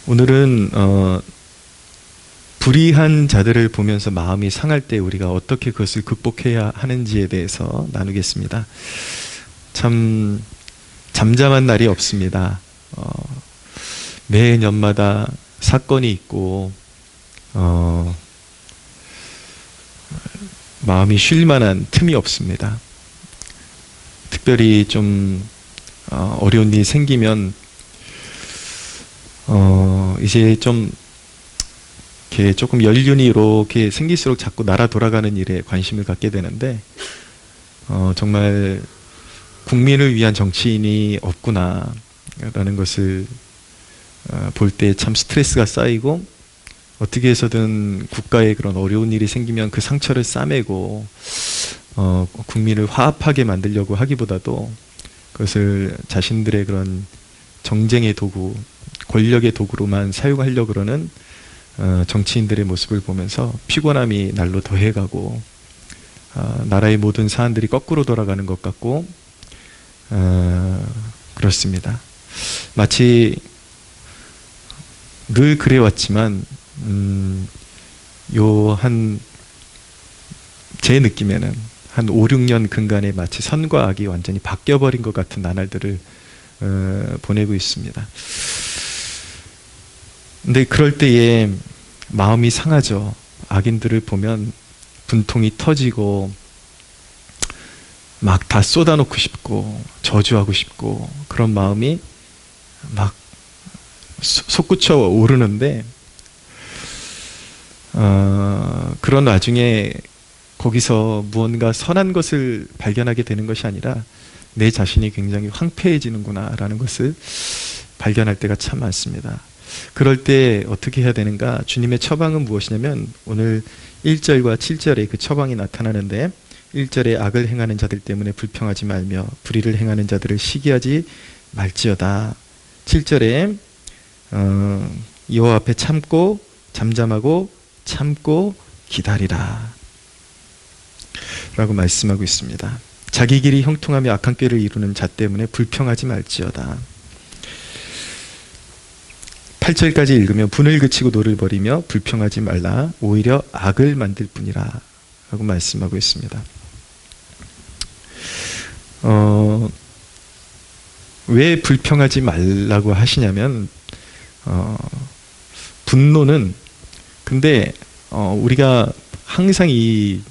오늘은 불의한 자들을 보면서 마음이 상할 때 우리가 어떻게 그것을 극복해야 하는지에 대해서 나누겠습니다. 참 잠잠한 날이 없습니다. 매년마다 사건이 있고 마음이 쉴 만한 틈이 없습니다. 특별히 좀 어려운 일이 생기면 이제 좀 이렇게 조금 연륜이 이렇게 생길수록 자꾸 나라 돌아가는 일에 관심을 갖게 되는데 정말 국민을 위한 정치인이 없구나 라는 것을 볼 때 참 스트레스가 쌓이고, 어떻게 해서든 국가에 그런 어려운 일이 생기면 그 상처를 싸매고 국민을 화합하게 만들려고 하기보다도 그것을 자신들의 그런 정쟁의 도구, 권력의 도구로만 사용하려고 그러는 정치인들의 모습을 보면서 피곤함이 날로 더해가고 나라의 모든 사안들이 거꾸로 돌아가는 것 같고 그렇습니다. 마치 늘 그래왔지만 제 느낌에는 한 5, 6년 근간에 마치 선과 악이 완전히 바뀌어버린 것 같은 나날들을 보내고 있습니다. 근데 그럴 때에 마음이 상하죠. 악인들을 보면 분통이 터지고 막 다 쏟아놓고 싶고 저주하고 싶고 그런 마음이 막 솟구쳐 오르는데 그런 와중에 거기서 무언가 선한 것을 발견하게 되는 것이 아니라 내 자신이 굉장히 황폐해지는구나 라는 것을 발견할 때가 참 많습니다. 그럴 때 어떻게 해야 되는가? 주님의 처방은 무엇이냐면 오늘 1절과 7절에 그 처방이 나타나는데, 1절에 악을 행하는 자들 때문에 불평하지 말며 불의를 행하는 자들을 시기하지 말지어다. 7절에 여호와 앞에 참고 잠잠하고 참고 기다리라 라고 말씀하고 있습니다. 자기 길이 형통하며 악한 꾀를 이루는 자 때문에 불평하지 말지어다. 8절까지 읽으면 분을 그치고 노를 버리며 불평하지 말라, 오히려 악을 만들 뿐이라 라고 말씀하고 있습니다. 왜 불평하지 말라고 하시냐면 분노는, 근데 우리가 항상 이렇게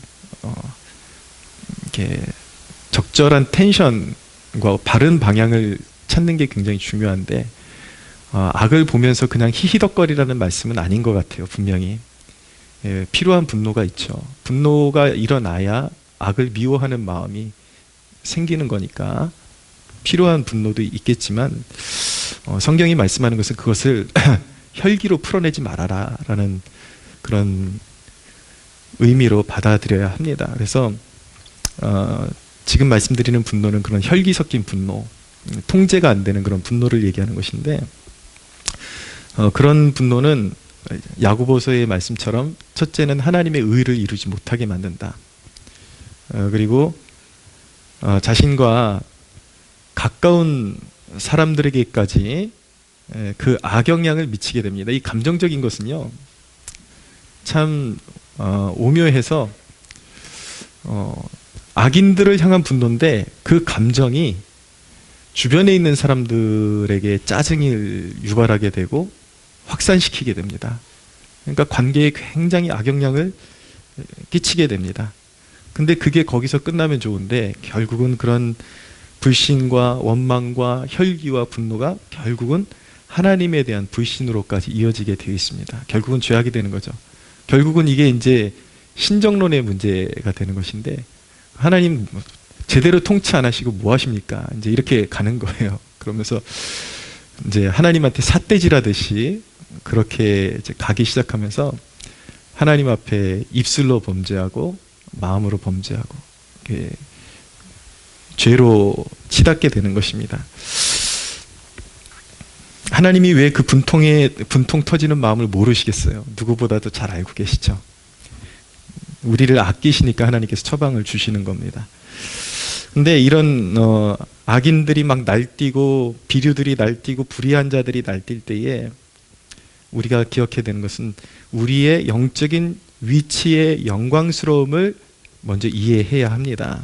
적절한 텐션과 바른 방향을 찾는 게 굉장히 중요한데 악을 보면서 그냥 히히덕거리라는 말씀은 아닌 것 같아요. 분명히 필요한 분노가 있죠. 분노가 일어나야 악을 미워하는 마음이 생기는 거니까 필요한 분노도 있겠지만 성경이 말씀하는 것은 그것을 혈기로 풀어내지 말아라 라는 그런 의미로 받아들여야 합니다. 그래서 지금 말씀드리는 분노는 그런 혈기 섞인 분노, 통제가 안 되는 그런 분노를 얘기하는 것인데, 그런 분노는 야고보서의 말씀처럼 첫째는 하나님의 의를 이루지 못하게 만든다. 그리고 자신과 가까운 사람들에게까지 그 악영향을 미치게 됩니다. 이 감정적인 것은요 참 오묘해서 악인들을 향한 분노인데 그 감정이 주변에 있는 사람들에게 짜증을 유발하게 되고 확산시키게 됩니다. 그러니까 관계에 굉장히 악영향을 끼치게 됩니다. 근데 그게 거기서 끝나면 좋은데 결국은 그런 불신과 원망과 혈기와 분노가 결국은 하나님에 대한 불신으로까지 이어지게 되어 있습니다. 결국은 죄악이 되는 거죠. 결국은 이게 이제 신정론의 문제가 되는 것인데, 하나님 제대로 통치 안 하시고 뭐 하십니까? 이제 이렇게 가는 거예요. 그러면서 이제 하나님한테 삿대질하듯이 그렇게 이제 가기 시작하면서 하나님 앞에 입술로 범죄하고 마음으로 범죄하고 죄로 치닫게 되는 것입니다. 하나님이 왜 그 분통 터지는 마음을 모르시겠어요? 누구보다도 잘 알고 계시죠. 우리를 아끼시니까 하나님께서 처방을 주시는 겁니다. 근데 이런 악인들이 막 날뛰고 비류들이 날뛰고 불의한 자들이 날뛸 때에 우리가 기억해야 되는 것은 우리의 영적인 위치의 영광스러움을 먼저 이해해야 합니다.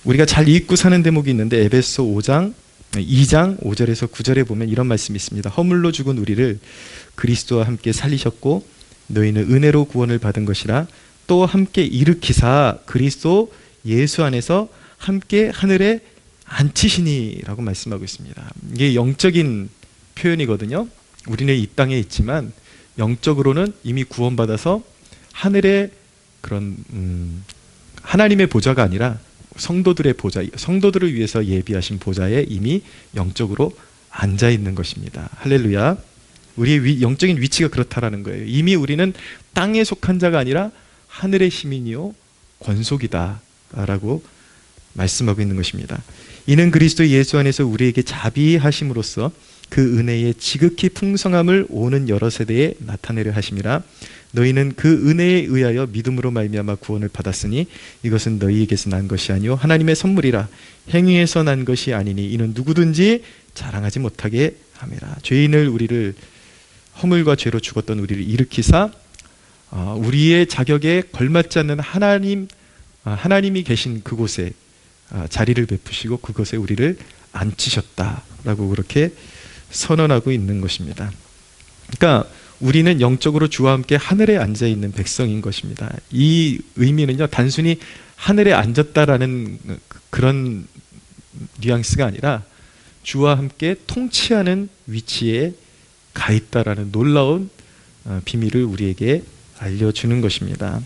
우리가 잘 잊고 사는 대목이 있는데 에베소 2장 5절에서 9절에 보면 이런 말씀이 있습니다. 허물로 죽은 우리를 그리스도와 함께 살리셨고 너희는 은혜로 구원을 받은 것이라 또 함께 일으키사 그리스도 예수 안에서 함께 하늘에 앉히시니 라고 말씀하고 있습니다. 이게 영적인 표현이거든요. 우리는 이 땅에 있지만 영적으로는 이미 구원받아서 하늘의 그런 하나님의 보좌가 아니라 성도들의 보좌, 성도들을 위해서 예비하신 보좌에 이미 영적으로 앉아 있는 것입니다. 할렐루야. 우리의 영적인 위치가 그렇다라는 거예요. 이미 우리는 땅에 속한 자가 아니라 하늘의 시민이요 권속이다 라고 말씀하고 있는 것입니다. 이는 그리스도 예수 안에서 우리에게 자비하심으로써 그 은혜의 지극히 풍성함을 오는 여러 세대에 나타내려 하심이라. 너희는 그 은혜에 의하여 믿음으로 말미암아 구원을 받았으니 이것은 너희에게서 난 것이 아니요 하나님의 선물이라. 행위에서 난 것이 아니니 이는 누구든지 자랑하지 못하게 함이라. 죄인을 우리를 허물과 죄로 죽었던 우리를 일으키사 우리의 자격에 걸맞지 않는 하나님이 계신 그곳에 자리를 베푸시고 그곳에 우리를 앉히셨다라고 그렇게 선언하고 있는 것입니다. 그러니까 우리는 영적으로 주와 함께 하늘에 앉아 있는 백성인 것입니다. 이 의미는요, 단순히 하늘에 앉았다라는 그런 뉘앙스가 아니라 주와 함께 통치하는 위치에 가 있다라는 놀라운 비밀을 우리에게 알려주는 것입니다.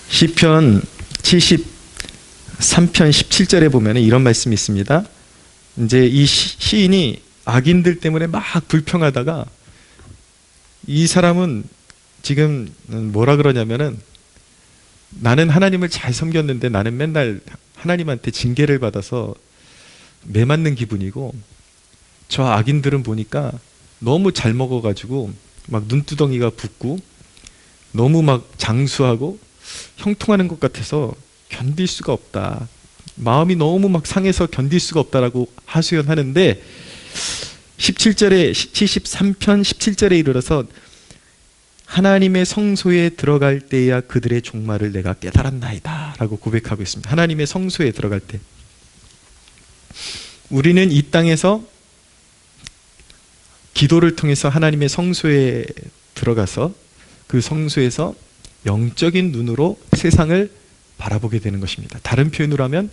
시편 73편 17절에 보면 이런 말씀이 있습니다. 이제 이 시인이 악인들 때문에 막 불평하다가 이 사람은 지금 뭐라 그러냐면은 나는 하나님을 잘 섬겼는데 나는 맨날 하나님한테 징계를 받아서 매맞는 기분이고 저 악인들은 보니까 너무 잘 먹어가지고 막 눈두덩이가 붓고 너무 막 장수하고 형통하는 것 같아서 견딜 수가 없다. 마음이 너무 막 상해서 견딜 수가 없다라고 하소연하는데 17절에 73편 17절에 이르러서 하나님의 성소에 들어갈 때야 그들의 종말을 내가 깨달았나이다 라고 고백하고 있습니다. 하나님의 성소에 들어갈 때 우리는 이 땅에서 기도를 통해서 하나님의 성소에 들어가서 그 성소에서 영적인 눈으로 세상을 바라보게 되는 것입니다. 다른 표현으로 하면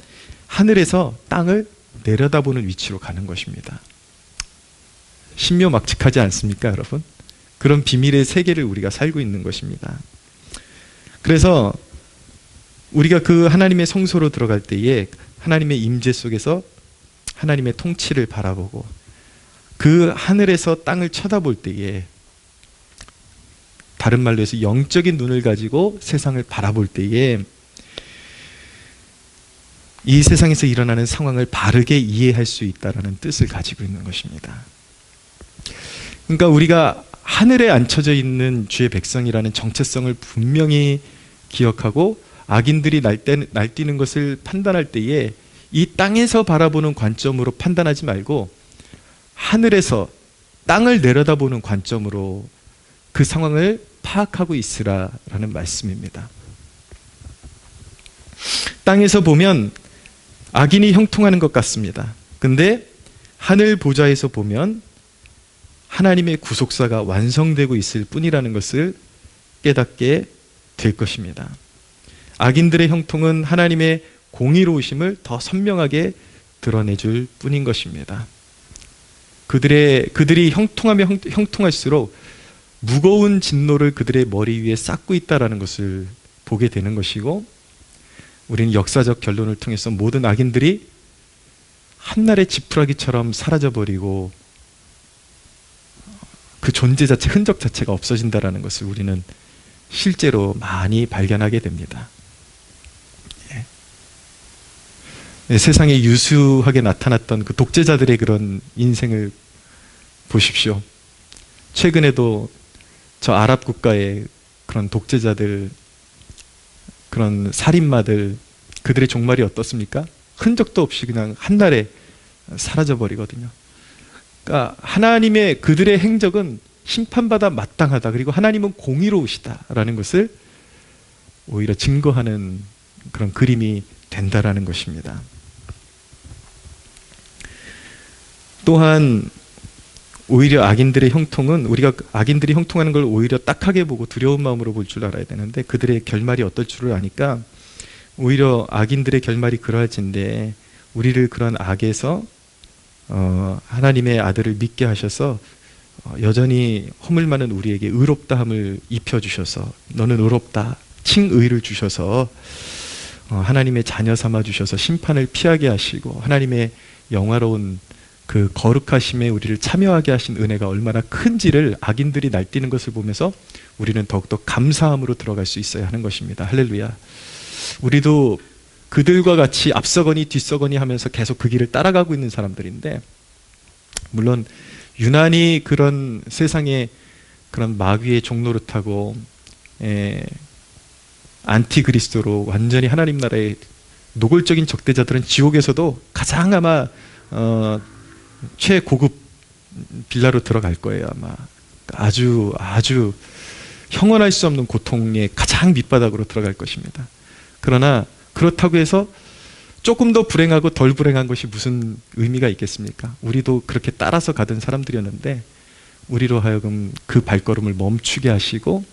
하늘에서 땅을 내려다보는 위치로 가는 것입니다. 신묘막측하지 않습니까, 여러분? 그런 비밀의 세계를 우리가 살고 있는 것입니다. 그래서 우리가 그 하나님의 성소로 들어갈 때에 하나님의 임재 속에서 하나님의 통치를 바라보고 그 하늘에서 땅을 쳐다볼 때에 다른 말로 해서 영적인 눈을 가지고 세상을 바라볼 때에 이 세상에서 일어나는 상황을 바르게 이해할 수 있다는 뜻을 가지고 있는 것입니다. 그러니까 우리가 하늘에 앉혀져 있는 주의 백성이라는 정체성을 분명히 기억하고 악인들이 날뛰는 것을 판단할 때에 이 땅에서 바라보는 관점으로 판단하지 말고 하늘에서 땅을 내려다보는 관점으로 그 상황을 파악하고 있으라라는 말씀입니다. 땅에서 보면 악인이 형통하는 것 같습니다. 근데 하늘 보좌에서 보면 하나님의 구속사가 완성되고 있을 뿐이라는 것을 깨닫게 될 것입니다. 악인들의 형통은 하나님의 공의로우심을 더 선명하게 드러내줄 뿐인 것입니다. 그들이 형통하면 형통할수록 무거운 진노를 그들의 머리 위에 쌓고 있다는 것을 보게 되는 것이고 우리는 역사적 결론을 통해서 모든 악인들이 한날의 지푸라기처럼 사라져버리고 그 존재 자체, 흔적 자체가 없어진다는 것을 우리는 실제로 많이 발견하게 됩니다. 세상에 유수하게 나타났던 그 독재자들의 그런 인생을 보십시오. 최근에도 저 아랍 국가의 그런 독재자들 그런 살인마들, 그들의 종말이 어떻습니까? 흔적도 없이 그냥 한날에 사라져 버리거든요. 그러니까 하나님의 그들의 행적은 심판받아 마땅하다. 그리고 하나님은 공의로우시다라는 것을 오히려 증거하는 그런 그림이 된다라는 것입니다. 또한 오히려 악인들의 형통은, 우리가 악인들이 형통하는 걸 오히려 딱하게 보고 두려운 마음으로 볼 줄 알아야 되는데, 그들의 결말이 어떨 줄을 아니까 오히려 악인들의 결말이 그러할진데 우리를 그런 악에서 하나님의 아들을 믿게 하셔서 여전히 허물 많은 우리에게 의롭다함을 입혀주셔서, 너는 의롭다 칭의를 주셔서 하나님의 자녀 삼아 주셔서 심판을 피하게 하시고 하나님의 영화로운 그 거룩하심에 우리를 참여하게 하신 은혜가 얼마나 큰지를 악인들이 날뛰는 것을 보면서 우리는 더욱더 감사함으로 들어갈 수 있어야 하는 것입니다. 할렐루야. 우리도 그들과 같이 앞서거니 뒤서거니 하면서 계속 그 길을 따라가고 있는 사람들인데, 물론 유난히 그런 세상의 그런 마귀의 종노릇하고 안티그리스도로 완전히 하나님 나라의 노골적인 적대자들은 지옥에서도 가장 아마 최고급 빌라로 들어갈 거예요. 아마 아주 형언할 수 없는 고통의 가장 밑바닥으로 들어갈 것입니다. 그러나 그렇다고 해서 조금 더 불행하고 덜 불행한 것이 무슨 의미가 있겠습니까? 우리도 그렇게 따라서 가던 사람들이었는데 우리로 하여금 그 발걸음을 멈추게 하시고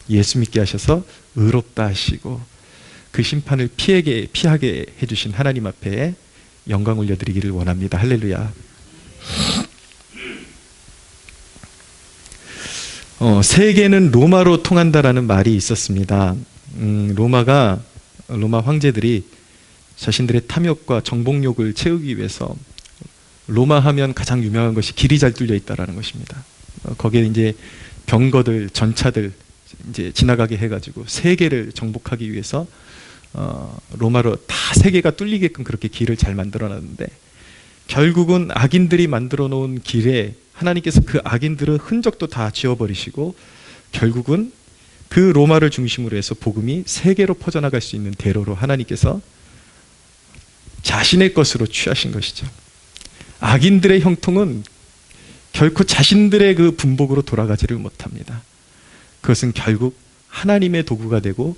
예수 믿게 하셔서 의롭다 하시고 그 심판을 피하게 해주신 하나님 앞에 영광 올려드리기를 원합니다. 할렐루야. 세계는 로마로 통한다라는 말이 있었습니다. 로마 황제들이 자신들의 탐욕과 정복욕을 채우기 위해서, 로마 하면 가장 유명한 것이 길이 잘 뚫려 있다라는 것입니다. 거기에 이제 병거들, 전차들 이제 지나가게 해가지고 세계를 정복하기 위해서 로마로 다 세계가 뚫리게끔 그렇게 길을 잘 만들어놨는데, 결국은 악인들이 만들어 놓은 길에 하나님께서 그 악인들의 흔적도 다 지워버리시고 결국은 그 로마를 중심으로 해서 복음이 세계로 퍼져나갈 수 있는 대로로 하나님께서 자신의 것으로 취하신 것이죠. 악인들의 형통은 결코 자신들의 그 분복으로 돌아가지를 못합니다. 그것은 결국 하나님의 도구가 되고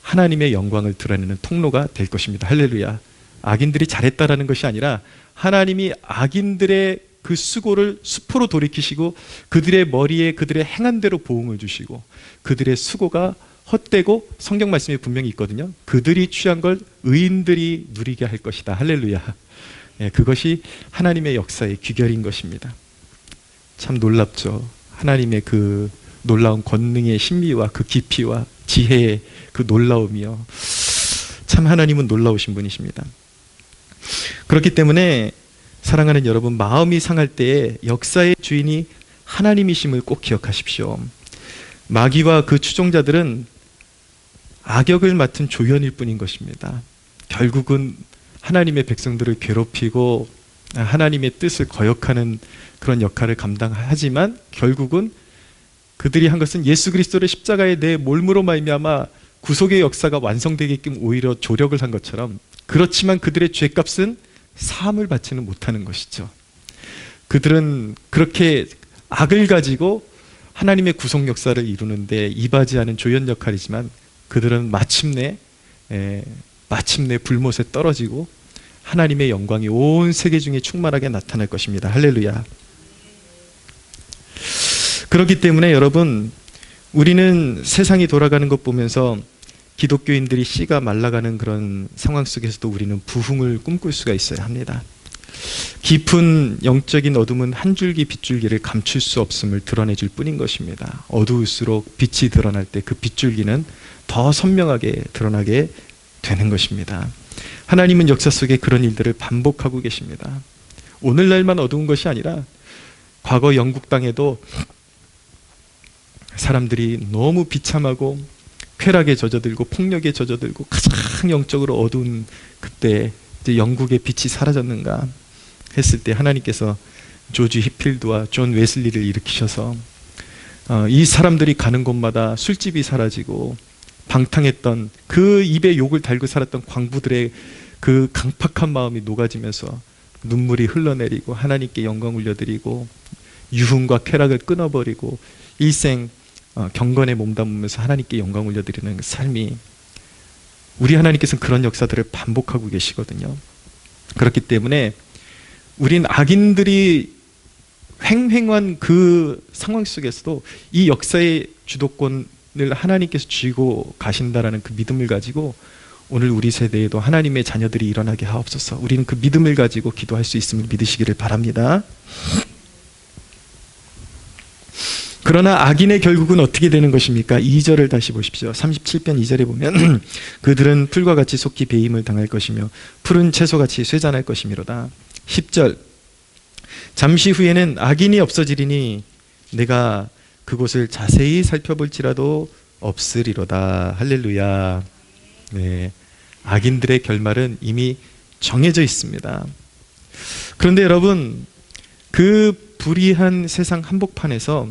하나님의 영광을 드러내는 통로가 될 것입니다. 할렐루야. 악인들이 잘했다라는 것이 아니라 하나님이 악인들의 그 수고를 수포로 돌이키시고 그들의 머리에 그들의 행한 대로 보응을 주시고, 그들의 수고가 헛되고 성경 말씀에 분명히 있거든요. 그들이 취한 걸 의인들이 누리게 할 것이다. 할렐루야. 그것이 하나님의 역사의 귀결인 것입니다. 참 놀랍죠. 하나님의 그 놀라운 권능의 신비와 그 깊이와 지혜의 그 놀라움이요. 참 하나님은 놀라우신 분이십니다. 그렇기 때문에 사랑하는 여러분, 마음이 상할 때에 역사의 주인이 하나님이심을 꼭 기억하십시오. 마귀와 그 추종자들은 악역을 맡은 조연일 뿐인 것입니다. 결국은 하나님의 백성들을 괴롭히고 하나님의 뜻을 거역하는 그런 역할을 감당하지만, 결국은 그들이 한 것은 예수 그리스도를 십자가에 내 몰므로 말미암아 구속의 역사가 완성되게끔 오히려 조력을 한 것처럼, 그렇지만 그들의 죄값은 사함을 받지는 못하는 것이죠. 그들은 그렇게 악을 가지고 하나님의 구속 역사를 이루는데 이바지하는 조연 역할이지만, 그들은 마침내 불못에 떨어지고 하나님의 영광이 온 세계 중에 충만하게 나타날 것입니다. 할렐루야. 그렇기 때문에 여러분, 우리는 세상이 돌아가는 것 보면서 기독교인들이 씨가 말라가는 그런 상황 속에서도 우리는 부흥을 꿈꿀 수가 있어야 합니다. 깊은 영적인 어둠은 한 줄기 빗줄기를 감출 수 없음을 드러내줄 뿐인 것입니다. 어두울수록 빛이 드러날 때 그 빗줄기는 더 선명하게 드러나게 되는 것입니다. 하나님은 역사 속에 그런 일들을 반복하고 계십니다. 오늘날만 어두운 것이 아니라 과거 영국 땅에도 사람들이 너무 비참하고 쾌락에 젖어들고 폭력에 젖어들고 가장 영적으로 어두운 그때 이제 영국의 빛이 사라졌는가 했을 때 하나님께서 조지 히필드와 존 웨슬리를 일으키셔서 이 사람들이 가는 곳마다 술집이 사라지고 방탕했던 그 입에 욕을 달고 살았던 광부들의 그 강팍한 마음이 녹아지면서 눈물이 흘러내리고 하나님께 영광 올려드리고 유흥과 쾌락을 끊어버리고 일생 경건에 몸담으면서 하나님께 영광 올려드리는 삶이, 우리 하나님께서는 그런 역사들을 반복하고 계시거든요. 그렇기 때문에 우린 악인들이 횡행한 그 상황 속에서도 이 역사의 주도권을 하나님께서 쥐고 가신다라는 그 믿음을 가지고 오늘 우리 세대에도 하나님의 자녀들이 일어나게 하옵소서. 우리는 그 믿음을 가지고 기도할 수 있음을 믿으시기를 바랍니다. 그러나 악인의 결국은 어떻게 되는 것입니까? 2절을 다시 보십시오. 37편 2절에 보면 그들은 풀과 같이 속히 배임을 당할 것이며 푸른 채소같이 쇠잔할 것이미로다. 10절 잠시 후에는 악인이 없어지리니 내가 그곳을 자세히 살펴볼지라도 없으리로다. 할렐루야. 네, 악인들의 결말은 이미 정해져 있습니다. 그런데 여러분, 그 불의한 세상 한복판에서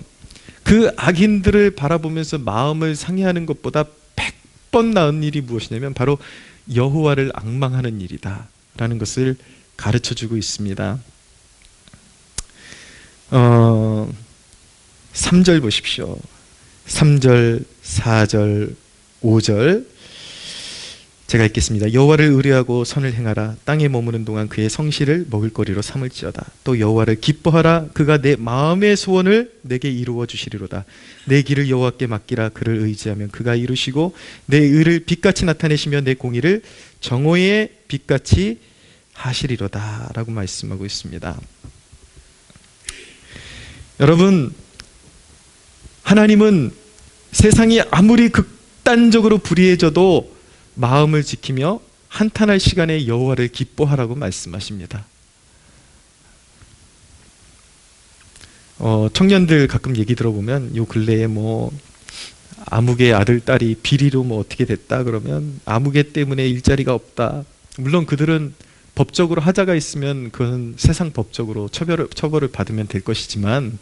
그 악인들을 바라보면서 마음을 상해하는 것보다 100번 나은 일이 무엇이냐면 바로 여호와를 앙망하는 일이다 라는 것을 가르쳐주고 있습니다. 3절 보십시오. 3절, 4절, 5절 제가 읽겠습니다. 여호와를 의뢰하고 선을 행하라. 땅에 머무는 동안 그의 성실을 먹을거리로 삼을지어다. 또 여호와를 기뻐하라. 그가 내 마음의 소원을 내게 이루어 주시리로다. 내 길을 여호와께 맡기라. 그를 의지하면 그가 이루시고 내 의를 빛같이 나타내시며 내 공의를 정오의 빛같이 하시리로다 라고 말씀하고 있습니다. 여러분, 하나님은 세상이 아무리 극단적으로 불의해져도 마음을 지키며 한탄할 시간에 여호와를 기뻐하라고 말씀하십니다. 청년들 가끔 얘기 들어보면 요 근래에 뭐 아무개 아들 딸이 비리로 뭐 어떻게 됐다 그러면 아무개 때문에 일자리가 없다. 물론 그들은 법적으로 하자가 있으면 그건 세상 법적으로 처벌을 받으면 될 것이지만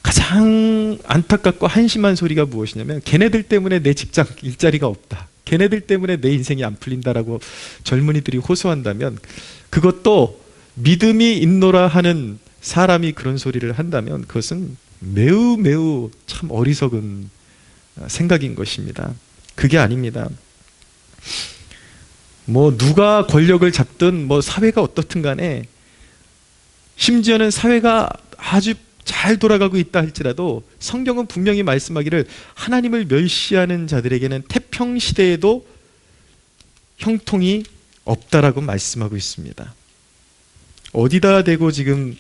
가장 안타깝고 한심한 소리가 무엇이냐면 걔네들 때문에 내 직장 일자리가 없다. 걔네들 때문에 내 인생이 안 풀린다라고 젊은이들이 호소한다면, 그것도 믿음이 있노라 하는 사람이 그런 소리를 한다면 그것은 매우 매우 참 어리석은 생각인 것입니다. 그게 아닙니다. 뭐 누가 권력을 잡든 뭐 사회가 어떻든 간에, 심지어는 사회가 아주 잘 돌아가고 있다 할지라도 성경은 분명히 말씀하기를 하나님을 멸시하는 자들에게는 태평시대에도 형통이 없다라고 말씀하고 있습니다. 어디다 대고 지금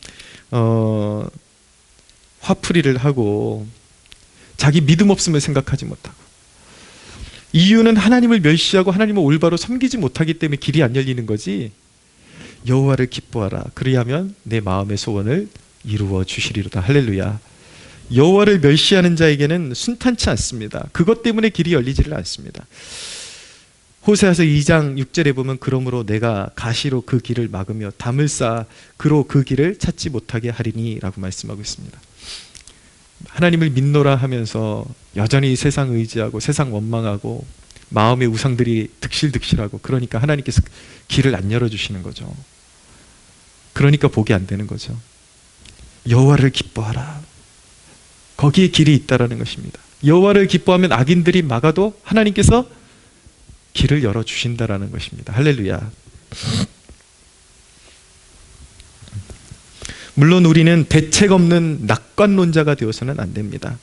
화풀이를 하고 자기 믿음 없음을 생각하지 못하고, 이유는 하나님을 멸시하고 하나님을 올바로 섬기지 못하기 때문에 길이 안 열리는 거지. 여호와를 기뻐하라. 그리하면 내 마음의 소원을 이루어 주시리로다. 할렐루야. 여호와를 멸시하는 자에게는 순탄치 않습니다. 그것 때문에 길이 열리지를 않습니다. 호세아서 2장 6절에 보면 그러므로 내가 가시로 그 길을 막으며 담을 쌓아 그로 그 길을 찾지 못하게 하리니 라고 말씀하고 있습니다. 하나님을 믿노라 하면서 여전히 세상 의지하고 세상 원망하고 마음의 우상들이 득실득실하고, 그러니까 하나님께서 길을 안 열어주시는 거죠. 그러니까 복이 안 되는 거죠. 여호와를 기뻐하라. 거기에 길이 있다라는 것입니다. 여호와를 기뻐하면 악인들이 막아도 하나님께서 길을 열어주신다라는 것입니다. 할렐루야. 물론 우리는 대책 없는 낙관론자가 되어서는 안 됩니다.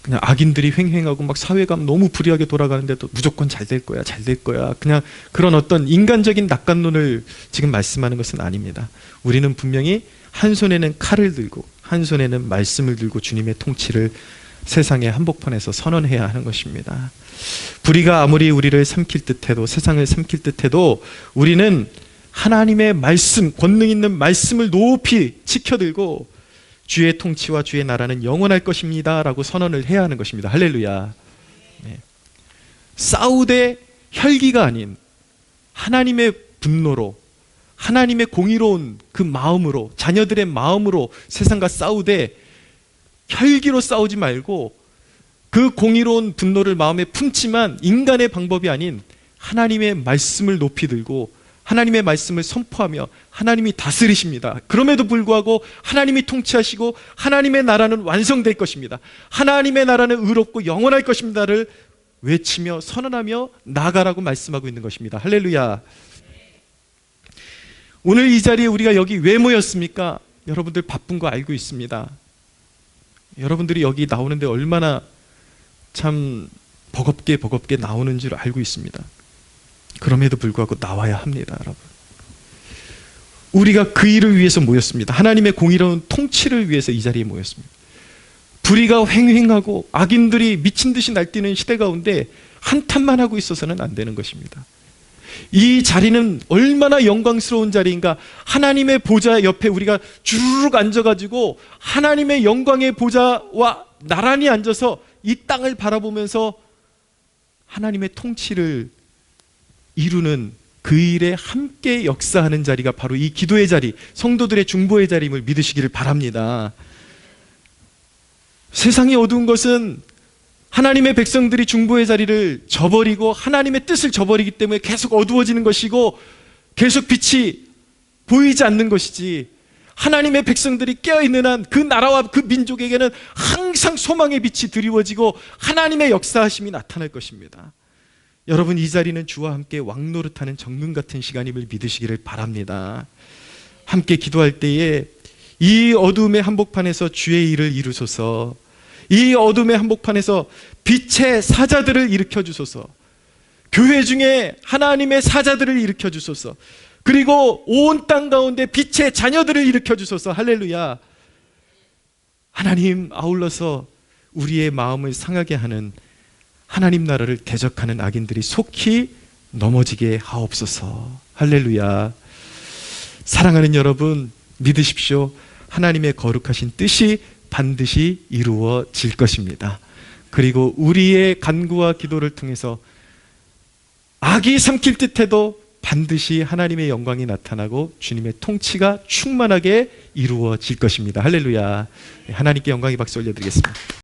그냥 악인들이 횡행하고 막 사회가 너무 불의하게 돌아가는데도 무조건 잘 될 거야, 잘 될 거야, 그냥 그런 어떤 인간적인 낙관론을 지금 말씀하는 것은 아닙니다. 우리는 분명히 한 손에는 칼을 들고 한 손에는 말씀을 들고 주님의 통치를 세상의 한복판에서 선언해야 하는 것입니다. 불의가 아무리 우리를 삼킬 듯해도, 세상을 삼킬 듯해도 우리는 하나님의 말씀, 권능 있는 말씀을 높이 지켜들고 주의 통치와 주의 나라는 영원할 것입니다 라고 선언을 해야 하는 것입니다. 할렐루야. 네. 싸우되 혈기가 아닌 하나님의 분노로, 하나님의 공의로운 그 마음으로, 자녀들의 마음으로 세상과 싸우되 혈기로 싸우지 말고 그 공의로운 분노를 마음에 품지만 인간의 방법이 아닌 하나님의 말씀을 높이 들고 하나님의 말씀을 선포하며 하나님이 다스리십니다. 그럼에도 불구하고 하나님이 통치하시고 하나님의 나라는 완성될 것입니다. 하나님의 나라는 의롭고 영원할 것입니다를 외치며 선언하며 나아가라고 말씀하고 있는 것입니다. 할렐루야. 오늘 이 자리에 우리가 여기 왜 모였습니까? 여러분들 바쁜 거 알고 있습니다. 여러분들이 여기 나오는데 얼마나 참 버겁게 나오는 줄 알고 있습니다. 그럼에도 불구하고 나와야 합니다, 여러분. 우리가 그 일을 위해서 모였습니다. 하나님의 공의로운 통치를 위해서 이 자리에 모였습니다. 불의가 횡행하고 악인들이 미친 듯이 날뛰는 시대 가운데 한탄만 하고 있어서는 안 되는 것입니다. 이 자리는 얼마나 영광스러운 자리인가. 하나님의 보좌 옆에 우리가 주르륵 앉아가지고 하나님의 영광의 보좌와 나란히 앉아서 이 땅을 바라보면서 하나님의 통치를 이루는 그 일에 함께 역사하는 자리가 바로 이 기도의 자리, 성도들의 중보의 자리임을 믿으시기를 바랍니다. 세상이 어두운 것은 하나님의 백성들이 중보의 자리를 저버리고 하나님의 뜻을 저버리기 때문에 계속 어두워지는 것이고 계속 빛이 보이지 않는 것이지, 하나님의 백성들이 깨어있는 한 그 나라와 그 민족에게는 항상 소망의 빛이 드리워지고 하나님의 역사하심이 나타날 것입니다. 여러분, 이 자리는 주와 함께 왕노릇하는 정금 같은 시간임을 믿으시기를 바랍니다. 함께 기도할 때에 이 어둠의 한복판에서 주의 일을 이루소서, 이 어둠의 한복판에서 빛의 사자들을 일으켜 주소서, 교회 중에 하나님의 사자들을 일으켜 주소서, 그리고 온 땅 가운데 빛의 자녀들을 일으켜 주소서. 할렐루야. 하나님, 아울러서 우리의 마음을 상하게 하는 하나님 나라를 대적하는 악인들이 속히 넘어지게 하옵소서. 할렐루야. 사랑하는 여러분, 믿으십시오. 하나님의 거룩하신 뜻이 반드시 이루어질 것입니다. 그리고 우리의 간구와 기도를 통해서 악이 삼킬 듯해도 반드시 하나님의 영광이 나타나고 주님의 통치가 충만하게 이루어질 것입니다. 할렐루야. 하나님께 영광의 박수 올려드리겠습니다.